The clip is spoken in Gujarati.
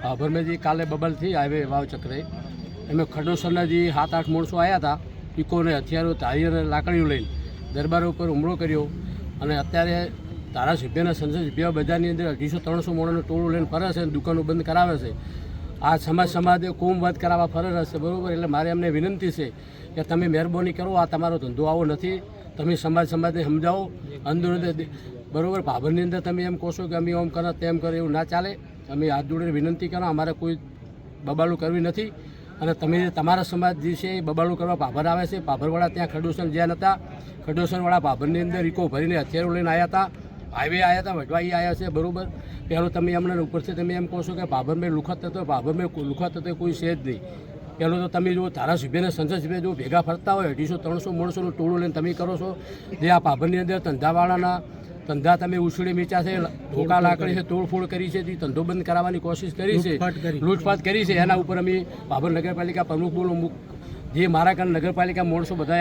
ભાભરમાં જે કાલે બબલ થઈ હાઈવે વાવ ચક્રે એમાં ખડોસરના જે 7-8 માણસો આવ્યા હતા પીકોને હથિયારો ધારી અને લાકડીઓ લઈને દરબાર ઉપર હુમલો કર્યો અને અત્યારે ધારાસભ્યના સંસદ સભ્ય બધાની અંદર 250-300 માણસનું ટોળું લઈને ફરે છે અને દુકાનો બંધ કરાવે છે. આ સમાજે કોમવાદ કરાવવા ફરે છે, બરાબર. એટલે મારે એમને વિનંતી છે કે તમે મહેરબાની કરો, આ તમારો ધંધો આવો નથી, તમે સમાજને સમજાવો અંદર બરાબર. ભાભરની અંદર તમે એમ કહો છો કે અમે ઓમ કરો તેમ કરો, એવું ના ચાલે. અમે હાથ જોડીને વિનંતી કરો, અમારે કોઈ બબાલું કરવી નથી અને તમે તમારા સમાજ જે છે એ બબાલું કરવા ભાભર આવે છે. ભાભરવાળા ત્યાં ખડોસન જ્યાં હતા, ખડોસનવાળા ભાભરની અંદર ઇકો ભરીને હથિયારો લઈને આવ્યા હતા, હાઈવે આવ્યા હતા, વઢવાઈ આવ્યા છે, બરાબર. પહેલું તમે એમને ઉપરથી તમે એમ કહો છો કે ભાભરમાં લુખત થતો, ભાભરમાં લુખત થતો કોઈ છે જ નહીં. પહેલું તો તમે જો ધારાસભ્યને સંસદ સભ્ય જો ભેગા ફરતા હોય 250-300 માણસોનું ટોળું લઈને તમે કરો છો, જે આ ભાભરની અંદર ધંધાવાળાના ધંધા તમે ઉછળી મીચા છે, ધોકા લાકડી છે, તોડફોડ કરી છે, ધંધો બંધ કરાવવાની કોશિશ કરી છે, લૂંટફાટ કરી છે. એના ઉપર અમે ભાભર નગરપાલિકા પ્રમુખ બોલો જે મારા કારણે નગરપાલિકા માણસો બધા